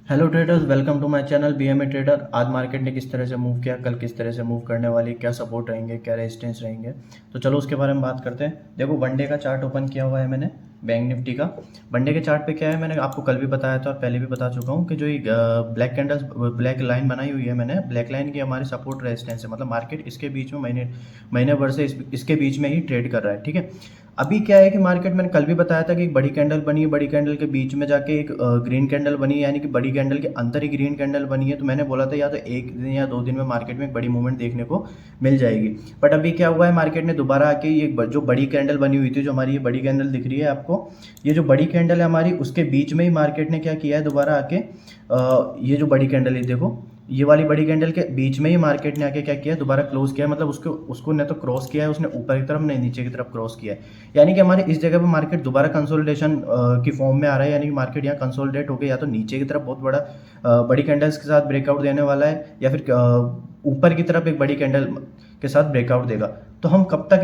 Hello traders, welcome to my channel BMA trader. आज market ने किस तरह से मूव किया, कल किस तरह से मूव करने वाली, क्या सपोर्ट रहेंगे, क्या रेजिस्टेंस रहेंगे, तो चलो उसके बारे में बात करते हैं। देखो, वनडे का चार्ट ओपन किया हुआ है मैंने बैंक निफ्टी का। वनडे के चार्ट पे क्या है, मैंने आपको कल भी बताया था और पहले भी बता चुका हूँ कि जो ये ब्लैक कैंडल्स, ब्लैक लाइन बनाई हुई है मैंने, ब्लैक लाइन की हमारी सपोर्ट रेजिस्टेंस है। मतलब मार्केट इसके बीच में महीने भर से इसके बीच में ही ट्रेड कर रहा है। ठीक है, अभी क्या है कि मार्केट, मैंने कल भी बताया था कि एक बड़ी कैंडल बनी है, बड़ी कैंडल के बीच में जाके एक ग्रीन कैंडल बनी है, यानी कि बड़ी कैंडल के अंदर ही ग्रीन कैंडल बनी है। तो मैंने बोला था या तो एक दिन या 2 दिन में मार्केट में एक बड़ी मूवमेंट देखने को मिल जाएगी। बट अभी क्या हुआ है, मार्केट ने दोबारा आके ये जो बड़ी कैंडल बनी हुई थी, जो हमारी ये बड़ी कैंडल दिख रही है आपको, ये जो बड़ी कैंडल है हमारी, उसके बीच में ही मार्केट ने क्या किया है, दोबारा आके ये जो बड़ी कैंडल है, देखो ये वाली बड़ी कैंडल के बीच में ही मार्केट ने आके क्या किया है, दोबारा क्लोज किया है। मतलब उसको उसको न तो क्रॉस किया है उसने ऊपर की तरफ, नहीं नीचे की तरफ क्रॉस किया है। यानी कि हमारे इस जगह पे मार्केट दोबारा कंसोलिडेशन की फॉर्म में आ रहा है। यानी कि मार्केट यहाँ कंसोलिडेट होकर या तो नीचे की तरफ बहुत बड़ा बड़ी कैंडल्स के साथ ब्रेकआउट देने वाला है, या फिर ऊपर की तरफ एक बड़ी कैंडल के साथ ब्रेकआउट देगा। तो हम कब तक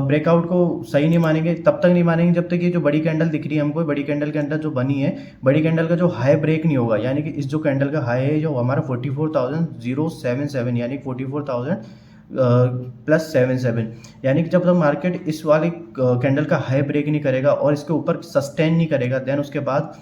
ब्रेकआउट को सही नहीं मानेंगे, तब तक नहीं मानेंगे जब तक ये जो बड़ी कैंडल दिख रही है हमको, बड़ी कैंडल के अंदर जो बनी है, बड़ी कैंडल का जो हाई ब्रेक नहीं होगा। यानी कि इस जो कैंडल का हाई है, जो हमारा 44,077, यानी 44,000 प्लस 77, यानी कि जब तक मार्केट इस वाली कैंडल का हाई ब्रेक नहीं करेगा और इसके ऊपर सस्टेन नहीं करेगा, देन उसके बाद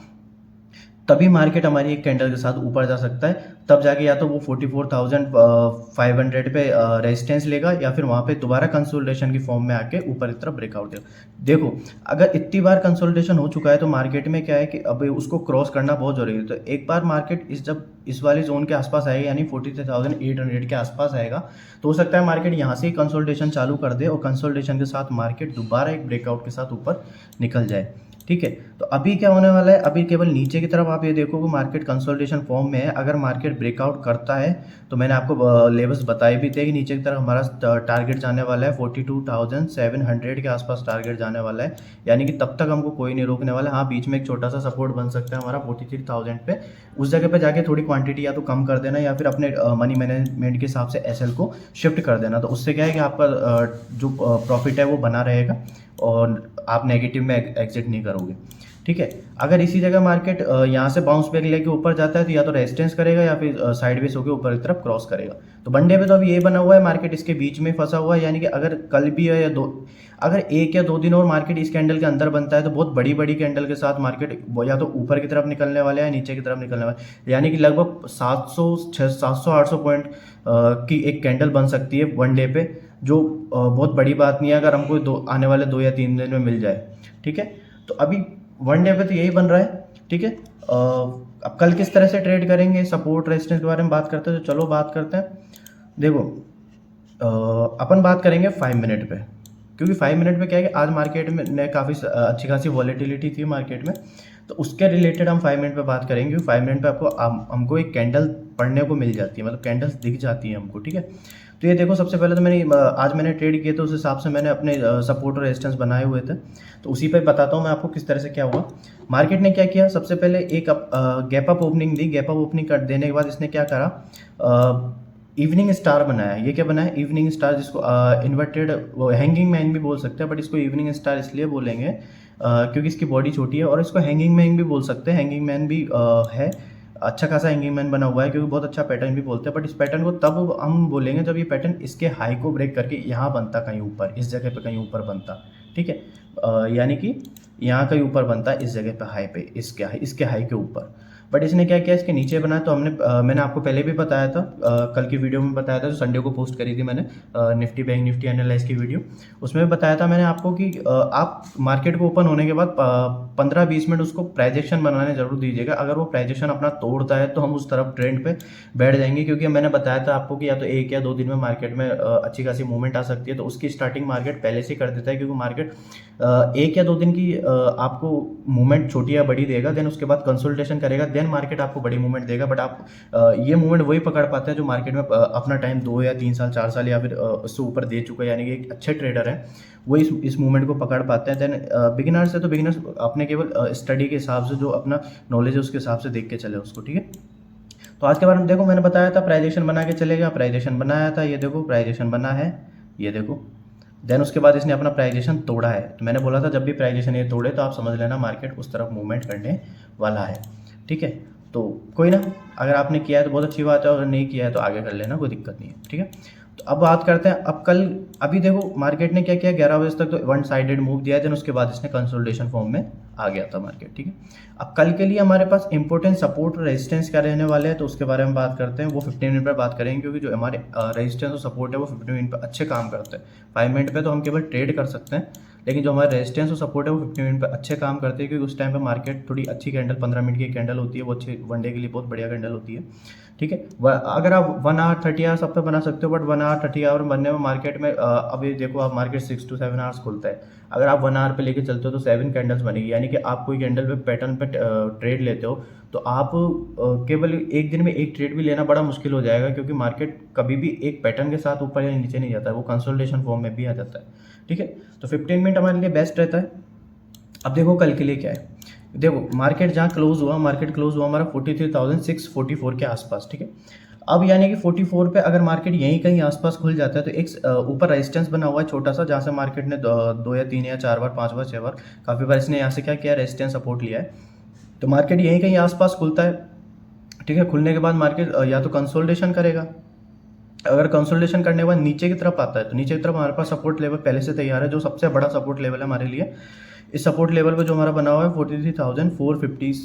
तभी मार्केट हमारी एक कैंडल के साथ ऊपर जा सकता है। तब जाके या तो वो 44,500 पे रेजिस्टेंस लेगा, या फिर वहाँ पे दोबारा कंसोलिडेशन की फॉर्म में आके ऊपर की तरफ ब्रेकआउट देगा। देखो, अगर इतनी बार कंसोलिडेशन हो चुका है तो मार्केट में क्या है कि अब उसको क्रॉस करना बहुत जरूरी है। तो एक बार मार्केट जब इस वाले जोन के आसपास आएगा, यानी 43,800 के आसपास आएगा, तो हो सकता है मार्केट यहाँ से ही कंसोलिडेशन चालू कर दे और कंसोलिडेशन के साथ मार्केट दोबारा एक ब्रेकआउट के साथ ऊपर निकल जाए। ठीक है, तो अभी क्या होने वाला है, अभी केवल नीचे की तरफ आप ये देखो कि मार्केट कंसोलिडेशन फॉर्म में है। अगर मार्केट ब्रेकआउट करता है तो मैंने आपको लेवल्स बताए भी थे कि नीचे की तरफ हमारा टारगेट जाने वाला है 42,700 के आसपास टारगेट जाने वाला है। यानी कि तब तक हमको कोई नहीं रोकने वाला है। हाँ, बीच में एक छोटा सा सपोर्ट बन सकता है हमारा 43,000 पे। उस जगह पे जाके थोड़ी क्वांटिटी या तो कम कर देना, या फिर अपने मनी मैनेजमेंट के हिसाब से एसएल को शिफ्ट कर देना। तो उससे क्या है कि आपका जो प्रॉफिट है वो बना रहेगा और आप नेगेटिव में एग्जिट नहीं करोगे। ठीक है, अगर इसी जगह मार्केट यहाँ से बाउंस बैक लेके ऊपर जाता है तो या तो रेजिस्टेंस करेगा या फिर साइडवेज होकर ऊपर की तरफ क्रॉस करेगा। तो वनडे पे तो अभी ये बना हुआ है, मार्केट इसके बीच में फंसा हुआ है। यानी कि अगर कल भी है या दो, अगर 1 या 2 दिन और मार्केट इस कैंडल के अंदर बनता है तो बहुत बड़ी बड़ी कैंडल के साथ मार्केट या तो ऊपर की तरफ निकलने वाला है या नीचे की तरफ निकलने वाला है। यानी कि लगभग 700 पॉइंट की एक कैंडल बन सकती है वनडे पे, जो बहुत बड़ी बात नहीं है अगर हमको आने वाले 2 या 3 दिन में मिल जाए। ठीक है, तो अभी वन डे पे तो यही बन रहा है। ठीक है, अब कल किस तरह से ट्रेड करेंगे, सपोर्ट रेजिस्टेंस के बारे में बात करते हैं। तो चलो बात करते हैं। देखो, अपन बात करेंगे 5 मिनट पे, क्योंकि 5 मिनट पे क्या है कि आज मार्केट में ने काफ़ी अच्छी खासी वॉलेटिलिटी थी मार्केट में। तो उसके रिलेटेड हम 5 मिनट पे बात करेंगे, क्योंकि 5 मिनट पे आपको हमको एक कैंडल पढ़ने को मिल जाती है, मतलब कैंडल्स दिख जाती है हमको। ठीक है, तो ये देखो, सबसे पहले तो आज मैंने ट्रेड किए तो उस हिसाब से मैंने अपने सपोर्ट और रेजिस्टेंस बनाए हुए थे। तो उसी पे बताता हूँ मैं आपको किस तरह से क्या हुआ। मार्केट ने क्या किया, सबसे पहले एक गैप अप ओपनिंग दी। गैप अप ओपनिंग कर देने के बाद इसने क्या करा, इवनिंग स्टार बनाया। ये क्या बनाया, इवनिंग स्टार, जिसको इन्वर्टेड वो हैंगिंग मैन भी बोल सकते हैं, बट इसको इवनिंग स्टार इसलिए बोलेंगे क्योंकि इसकी बॉडी छोटी है। और इसको हैंगिंग मैन भी बोल सकते हैं, हैंगिंग मैन भी है। अच्छा खासा हैंगिंग मैन बना हुआ है, क्योंकि बहुत अच्छा पैटर्न भी बोलते हैं। बट इस पैटर्न को तब हम बोलेंगे जब ये पैटर्न इसके हाई को ब्रेक करके यहाँ बनता, कहीं ऊपर इस जगह पे कहीं ऊपर बनता। ठीक है, यानी कि यहाँ कहीं ऊपर बनता है, इस जगह पे हाई पे, इसके हाई के ऊपर। बट इसने क्या किया, इसके नीचे बनाया। तो मैंने आपको पहले भी बताया था, कल की वीडियो में बताया था, जो संडे को पोस्ट करी थी मैंने, निफ्टी बैंक निफ्टी एनालाइज की वीडियो। उसमें भी बताया था मैंने आपको कि आप मार्केट को ओपन होने के बाद 15-20 मिनट उसको प्राइजेक्शन बनाने जरूर दीजिएगा। अगर वो प्राइजेक्शन अपना तोड़ता है तो हम उस तरफ ट्रेंड पे बैठ जाएंगे, क्योंकि मैंने बताया था आपको कि या तो 1 या 2 दिन में मार्केट में अच्छी खासी मूवमेंट आ सकती है। तो उसकी स्टार्टिंग मार्केट पहले से कर देता है, क्योंकि मार्केट 1 या 2 दिन की आपको मूवमेंट छोटी या बड़ी देगा, देन उसके बाद कंसोलिडेशन करेगा, देन मार्केट आपको बड़ी मूवमेंट देगा। बट आप ये मूवमेंट वही पकड़ पाते हैं जो मार्केट में अपना टाइम 2 या 3 साल 4 साल या फिर उससे ऊपर दे चुका है, यानी कि एक अच्छे ट्रेडर है वो इस मूवमेंट को पकड़ पाते हैं। देन बिगिनर्स है तो बिगिनर्स अपने केवल स्टडी के हिसाब से, जो अपना नॉलेज है उसके हिसाब से देख के चले उसको। ठीक है, तो आज के बारे में देखो, मैंने बताया था प्राइजेशन बना के चलेगा, प्राइजेशन बनाया था, ये देखो प्राइजेशन बना है, ये देखो। देन उसके बाद इसने अपना प्राइजेशन तोड़ा है। तो मैंने बोला था जब भी प्राइजेशन ये तोड़े तो आप समझ लेना मार्केट उस तरफ मूवमेंट करने वाला है। ठीक है, तो कोई ना, अगर आपने किया है तो बहुत अच्छी बात है, अगर नहीं किया है तो आगे कर लेना, कोई दिक्कत नहीं है, ठीक है। तो अब बात करते हैं, अब कल अभी देखो मार्केट ने क्या किया, 11 बजे तक तो वन साइडेड मूव दिया, देन उसके बाद इसने कंसोलिडेशन फॉर्म में आ गया था मार्केट, ठीक है। अब कल के लिए हमारे पास इंपॉर्टेंट सपोर्ट और रेजिस्टेंस क्या रहने वाले हैं, तो उसके बारे में बात करते हैं। वो 15 मिनट पर बात करेंगे, क्योंकि जो हमारे रेजिस्टेंस और सपोर्ट है वो 15 मिनट पर अच्छे काम करते हैं। 5 मिनट पे तो हम केवल ट्रेड कर सकते हैं, लेकिन जो हमारे रेजिस्टेंस और सपोर्ट है वो 15 मिनट पर अच्छे काम करते हैं, क्योंकि उस टाइम पे मार्केट थोड़ी अच्छी कैंडल 15 मिनट की कैंडल होती है, वो अच्छी वनडे के लिए बहुत बढ़िया कैंडल होती है, ठीक है। अगर आप 1 आवर 30 आवर सब पे बना सकते हो, बट 1 आवर 30 आवर बनने में मार्केट में अभी देखो आप मार्केट 6 to 7 आवर्स खुलता है। अगर आप 1 आवर पे लेके चलते हो तो 7 कैंडल्स बनेगी, यानी कि आप कोई कैंडल पे पैटर्न पे ट्रेड लेते हो तो आप केवल एक दिन में एक ट्रेड भी लेना बड़ा मुश्किल हो जाएगा, क्योंकि मार्केट कभी भी एक पैटर्न के साथ ऊपर या नीचे नहीं जाता है, वो कंसोलिडेशन फॉर्म में भी आ जाता है, ठीक है। तो 15 मिनट हमारे लिए बेस्ट रहता है। अब देखो कल के लिए क्या है, देखो मार्केट जहाँ क्लोज हुआ, मार्केट क्लोज हुआ हमारा 43,644 के आसपास, ठीक है। अब यानी कि 44 पे अगर मार्केट यहीं कहीं आसपास खुल जाता है तो एक ऊपर रेजिस्टेंस बना हुआ है छोटा सा, जहाँ से मार्केट ने दो या तीन या 4 बार 5 बार 6 बार काफ़ी बार इसने यहाँ से क्या किया, रेजिस्टेंस सपोर्ट लिया है। तो मार्केट यहीं कहीं आसपास खुलता है, ठीक है। खुलने के बाद मार्केट या तो कंसोलिडेशन करेगा, अगर कंसोलिडेशन करने के बाद नीचे की तरफ आता है तो नीचे की तरफ हमारे पास सपोर्ट लेवल पहले से तैयार है, जो सबसे बड़ा सपोर्ट लेवल है हमारे लिए। इस सपोर्ट लेवल पे जो हमारा बना हुआ है 43,450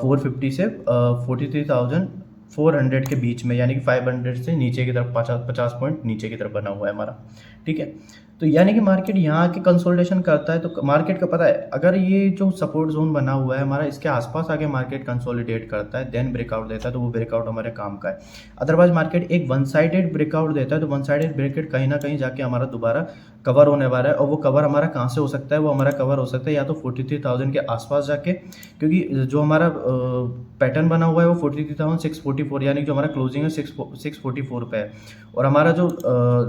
450 से 43,400 के बीच में, यानी कि 500 से नीचे की तरफ 50 पॉइंट नीचे की तरफ बना हुआ है हमारा, ठीक है। तो यानी कि मार्केट यहाँ आके कंसोलिडेशन करता है, तो मार्केट का पता है अगर ये जो सपोर्ट जोन बना हुआ है हमारा, इसके आसपास आके मार्केट कंसोलिडेट करता है, देन ब्रेकआउट देता है, तो वो ब्रेकआउट हमारे काम का है। अदरवाइज मार्केट एक वन साइडेड ब्रेकआउट देता है, तो वन साइडेड ब्रेकआउट कहीं ना कहीं जाके हमारा दोबारा कवर होने वाला है, और वो कवर हमारा कहाँ से हो सकता है, वो हमारा कवर हो सकता है या तो 43,000 के आसपास जाके, क्योंकि जो हमारा पैटर्न बना हुआ है वो 43,644, यानी जो हमारा क्लोजिंग है 644 पे है, और हमारा जो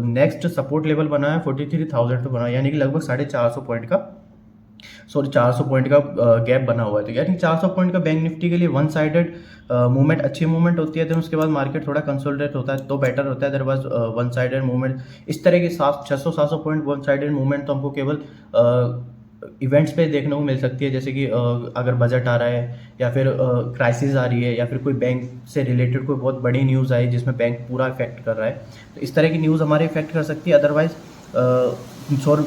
नेक्स्ट सपोर्ट लेवल बना है 43,000 पे बना है, यानी कि लगभग 450 पॉइंट का 400 पॉइंट का गैप बना हुआ है। तो यानी 400 पॉइंट का बैंक निफ्टी के लिए वन साइडेड मूवमेंट अच्छी मूवमेंट होती है, देन उसके बाद मार्केट थोड़ा कंसोलिडेट होता है तो बेटर होता है। अदरवाइज वन साइडेड मूवमेंट इस तरह की 600-700 पॉइंट वन साइडेड मूवमेंट तो हमको केवल इवेंट्स पे देखने को मिल सकती है, जैसे कि अगर बजट आ रहा है या फिर क्राइसिस आ रही है या फिर कोई बैंक से रिलेटेड कोई बहुत बड़ी न्यूज़ आई जिसमें बैंक पूरा इफेक्ट कर रहा है, तो इस तरह की न्यूज़ हमारे इफेक्ट कर सकती है। अदरवाइज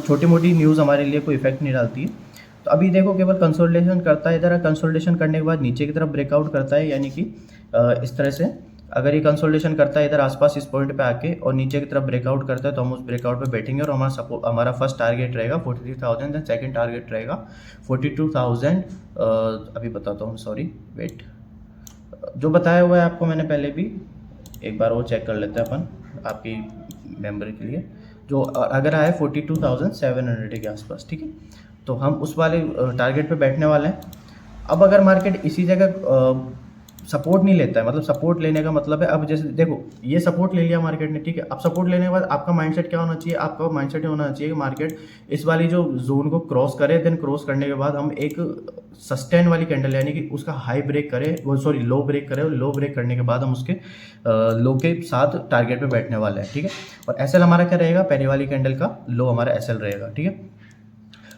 छोटी मोटी न्यूज़ हमारे लिए कोई इफेक्ट नहीं डालती है। तो अभी देखो केवल कंसोलिडेशन करता है, इधर कंसोलिडेशन करने के बाद नीचे की तरफ ब्रेकआउट करता है, यानी कि इस तरह से अगर ये कंसोलिडेशन करता है इधर आसपास इस पॉइंट पे आके और नीचे की तरफ ब्रेकआउट करता है, तो हम उस ब्रेकआउट पे बैठेंगे और हमारा फर्स्ट टारगेट रहेगा 43,000, देन सेकंड टारगेट रहेगा 42,000। अभी बताता हूँ, सॉरी वेट, जो बताया हुआ है आपको मैंने पहले भी, एक बार वो चेक कर लेते हैं अपन आपकी मेमोरी के लिए। जो अगर आया 42,700 के आसपास, ठीक है, तो हम उस वाले टारगेट पे बैठने वाले हैं। अब अगर मार्केट इसी जगह सपोर्ट नहीं लेता है, मतलब सपोर्ट लेने का मतलब है, अब जैसे देखो ये सपोर्ट ले लिया मार्केट ने, ठीक है। अब सपोर्ट लेने के बाद आपका माइंडसेट क्या होना चाहिए, आपका माइंडसेट ये होना चाहिए कि मार्केट इस वाली जो जोन को क्रॉस करे, देन क्रॉस करने के बाद हम एक सस्टेन वाली कैंडल, यानी कि उसका हाई ब्रेक करे, वो सॉरी लो ब्रेक करे, और लो ब्रेक करने के बाद हम उसके लो के साथ टारगेट पे बैठने वाले हैं, ठीक है। और एसएल हमारा क्या रहेगा, पहले वाली कैंडल का लो हमारा एसएल रहेगा, ठीक है।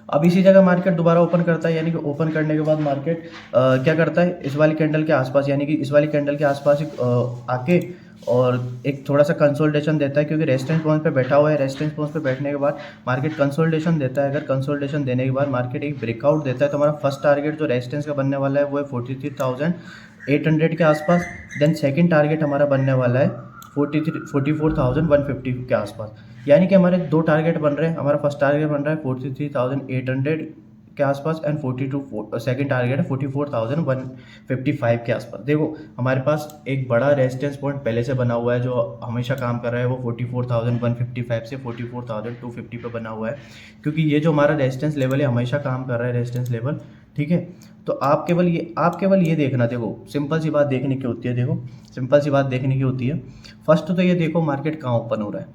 अब इसी जगह मार्केट दोबारा ओपन करता है, यानी कि ओपन करने के बाद मार्केट क्या करता है, इस वाली कैंडल के आसपास, यानी कि इस वाली कैंडल के आसपास आके और एक थोड़ा सा कंसोलिडेशन देता है, क्योंकि रेजिस्टेंस पॉइंट पे बैठा हुआ है। रेजिस्टेंस पॉइंट पे बैठने के बाद मार्केट कंसोलिडेशन देता है, अगर कंसोलिडेशन देने के बाद मार्केट एक ब्रेकआउट देता है, तो हमारा फर्स्ट टारगेट जो रेजिस्टेंस का बनने वाला है वो है 43,800 के आसपास। देन सेकेंड टारगेट हमारा बनने वाला है 44,150 के आसपास, यानी कि हमारे दो टारगेट बन रहे हैं। हमारा फर्स्ट टारगेट बन रहा है 43,800 के आसपास एंड 42 सेकेंड टारगेट है 44,155 के आसपास। देखो हमारे पास एक बड़ा रेजिस्टेंस पॉइंट पहले से बना हुआ है जो हमेशा काम कर रहा है, वो 44,155 से 44,250 पे बना हुआ है, क्योंकि ये जो हमारा रेजिस्टेंस लेवल है हमेशा काम कर रहा है रेजिस्टेंस लेवल, ठीक है। तो आप केवल ये देखना, देखो सिंपल सी बात देखने की होती है, देखो सिंपल सी बात देखने की होती है। फर्स्ट तो ये देखो मार्केट कहाँ ओपन हो रहा है,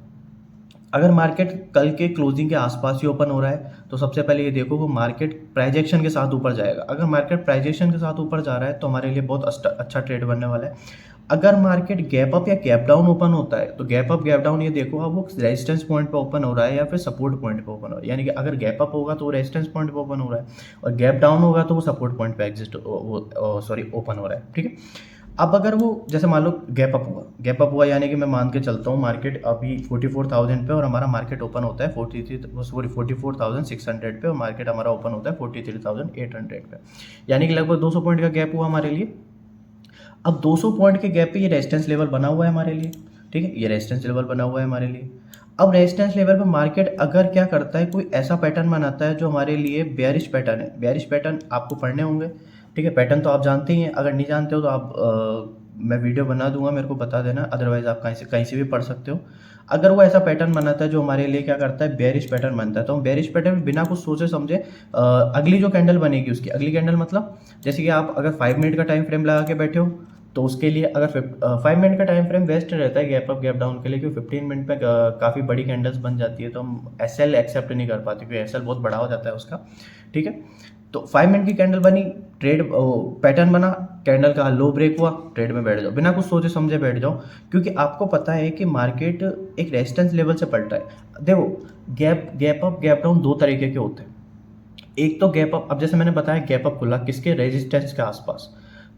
अगर मार्केट कल के क्लोजिंग के आसपास ही ओपन हो रहा है तो सबसे पहले ये देखो वो मार्केट प्राइजेक्शन के साथ ऊपर जाएगा। अगर मार्केट प्राइजेक्शन के साथ ऊपर जा रहा है तो हमारे लिए बहुत अच्छा ट्रेड बनने वाला है। अगर मार्केट गैप अप या गैप डाउन ओपन होता है तो गैप अप गैप डाउन ये देखो अब वो रेजिस्टेंस पॉइंट पे ओपन हो रहा है या फिर सपोर्ट पॉइंट पे ओपन हो रहा है। यानी कि अगर गैप अप होगा तो वो रेजिस्टेंस पॉइंट पे ओपन हो रहा है और गैप डाउन होगा तो वो सपोर्ट पॉइंट पे ओपन हो रहा है। ठीक है। अब अगर वो जैसे मान लो गैप अप हुआ यानी कि मैं मान के चलता हूँ मार्केट अभी 44,000 पे और हमारा मार्केट ओपन होता है 44,600 पे और मार्केट हमारा ओपन होता है 43,800 पे, यानी कि लगभग 200 पॉइंट का गैप हुआ हमारे लिए। अब 200 पॉइंट के गैप पे ये रेजिस्टेंस लेवल बना हुआ है हमारे लिए। ठीक है, ये रेजिस्टेंस लेवल बना हुआ है हमारे लिए। अब रेजिस्टेंस लेवल पे मार्केट अगर क्या करता है, कोई ऐसा पैटर्न बनाता है जो हमारे लिए बेयरिश पैटर्न है। बेयरिश पैटर्न आपको पढ़ने होंगे। ठीक है, पैटर्न तो आप जानते ही हैं, अगर नहीं जानते हो तो आप मैं वीडियो बना दूंगा, मेरे को बता देना, अदरवाइज आप कहीं से भी पढ़ सकते हो। अगर वो ऐसा पैटर्न बनाता है जो हमारे लिए क्या करता है, बेयरिश पैटर्न बनता है, तो हम बेयरिश पैटर्न बिना कुछ सोचे समझे अगली जो कैंडल बनेगी उसकी अगली कैंडल मतलब जैसे कि आप अगर 5 मिनट का टाइम फ्रेम लगा के बैठे हो तो उसके लिए अगर 5 मिनट का टाइम फ्रेम वेस्ट रहता है गैप अप गैप डाउन के लिए, क्योंकि 15 मिनट में काफ़ी बड़ी कैंडल्स बन जाती है तो हम एसएल एक्सेप्ट नहीं कर पाते क्योंकि एसएल बहुत बड़ा हो जाता है उसका। ठीक है, तो 5 मिनट की कैंडल बनी, ट्रेड पैटर्न बना, कैंडल का लो ब्रेक हुआ, ट्रेड में बैठ जाओ, बिना कुछ सोचे समझे बैठ जाओ, क्योंकि आपको पता है कि मार्केट एक रेजिस्टेंस लेवल से पलटा है। देखो गैप अप गैप डाउन दो तरीके के होते हैं। एक तो गैप अप, अब जैसे मैंने बताया गैप अप खुला किसके, रेजिस्टेंस के आसपास,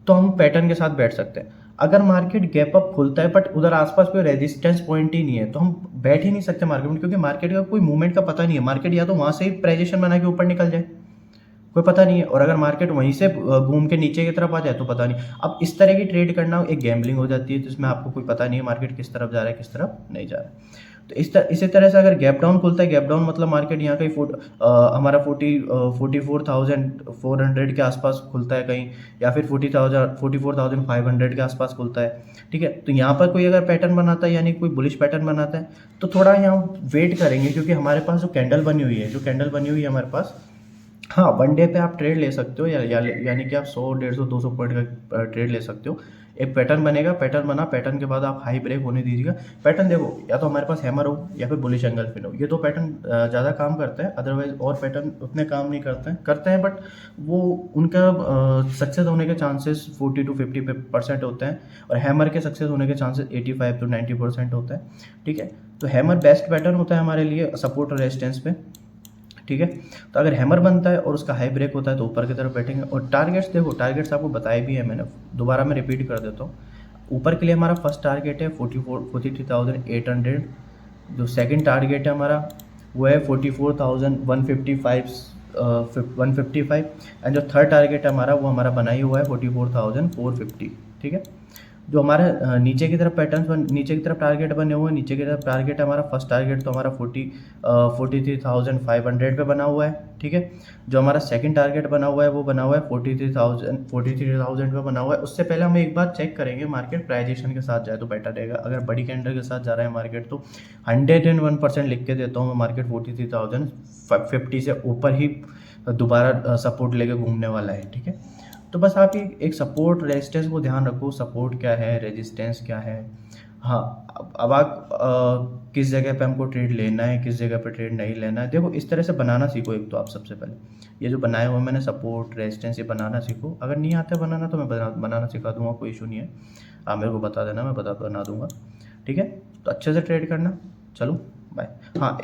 तो हम पैटर्न के साथ बैठ सकते हैं। अगर मार्केट गैप अप खुलता है बट उधर आसपास कोई रेजिस्टेंस पॉइंट ही नहीं है तो हम बैठ ही नहीं सकते मार्केट में, क्योंकि मार्केट का कोई मूवमेंट का पता नहीं है। मार्केट या तो वहाँ से ही प्राइजेशन बना के ऊपर निकल जाए, कोई पता नहीं है, और अगर मार्केट वहीं से घूम के नीचे की तरफ आ जाए तो पता नहीं। अब इस तरह की ट्रेड करना एक गैम्बलिंग हो जाती है जिसमें आपको कोई पता नहीं है मार्केट किस तरफ जा रहा है किस तरफ नहीं जा रहा है। तो इसी तरह से अगर गैप डाउन खुलता है, गैप डाउन मतलब मार्केट यहाँ कहीं हमारा 44,400 के आसपास खुलता है कहीं, या फिर 44,500 के आसपास खुलता है। ठीक है, तो यहाँ पर कोई अगर पैटर्न बनाता है यानी कोई बुलिश पैटर्न बनाता है तो थोड़ा यहाँ वेट करेंगे, क्योंकि हमारे पास जो कैंडल बनी हुई है हमारे पास, हाँ वन डे पे आप ट्रेड ले सकते हो यानी कि आप 100 150 200 पॉइंट का ट्रेड ले सकते हो। एक पैटर्न बनेगा, पैटर्न बना, पैटर्न के बाद आप हाई ब्रेक होने दीजिएगा। पैटर्न देखो या तो हमारे पास हैमर हो या फिर बुलिश एंगल फिल हो, ये दो पैटर्न ज़्यादा काम करते हैं, अदरवाइज और पैटर्न उतने काम नहीं करते हैं बट वो उनका सक्सेस होने के चांसेस 40 to 50% होते हैं और हैमर के सक्सेस होने के चांसेस 85 to 90% होता है। ठीक है, तो हैमर बेस्ट पैटर्न होता है हमारे लिए सपोर्ट और रेजिस्टेंस पे। ठीक है, तो अगर हैमर बनता है और उसका हाई ब्रेक होता है तो ऊपर की तरफ बैठेंगे। और टारगेट्स देखो, टारगेट्स आपको बताए भी है मैंने, दोबारा मैं रिपीट कर देता हूँ। ऊपर के लिए हमारा फर्स्ट टारगेट है 43,800, जो सेकंड टारगेट है हमारा वो है 44,155 एंड जो थर्ड टारगेट है हमारा वो हमारा बना ही हुआ है 44,450। ठीक है, जो हमारा नीचे की तरफ नीचे की तरफ टारगेट बने हुए हैं, नीचे की तरफ टारगेट है हमारा, फर्स्ट टारगेट तो हमारा 43,500 पे बना हुआ है। ठीक है, जो हमारा सेकंड टारगेट बना हुआ है वो बना हुआ है 43,000 पे बना हुआ है। उससे पहले हम एक बार चेक करेंगे मार्केट प्राइजेशन के साथ जाए तो बेटर रहेगा। अगर बड़ी कैंडल के साथ जा रहा है मार्केट तो 101% लिख के देता हूँ मैं, मार्केट 43,050 से ऊपर ही दोबारा सपोर्ट लेके घूमने वाला है। ठीक है, तो बस आप एक सपोर्ट रेजिस्टेंस को ध्यान रखो, सपोर्ट क्या है रेजिस्टेंस क्या है। हाँ, अब आप किस जगह पे हमको ट्रेड लेना है किस जगह पे ट्रेड नहीं लेना है, देखो इस तरह से बनाना सीखो। एक तो आप सबसे पहले ये जो बनाए हुए मैंने सपोर्ट रेजिस्टेंस ये बनाना सीखो। अगर नहीं आता बनाना तो मैं बनाना सिखा दूंगा, कोई इशू नहीं है, आप मेरे को बता देना, मैं बना दूंगा। ठीक है, तो अच्छे से ट्रेड करना। चलो बाय। हाँ।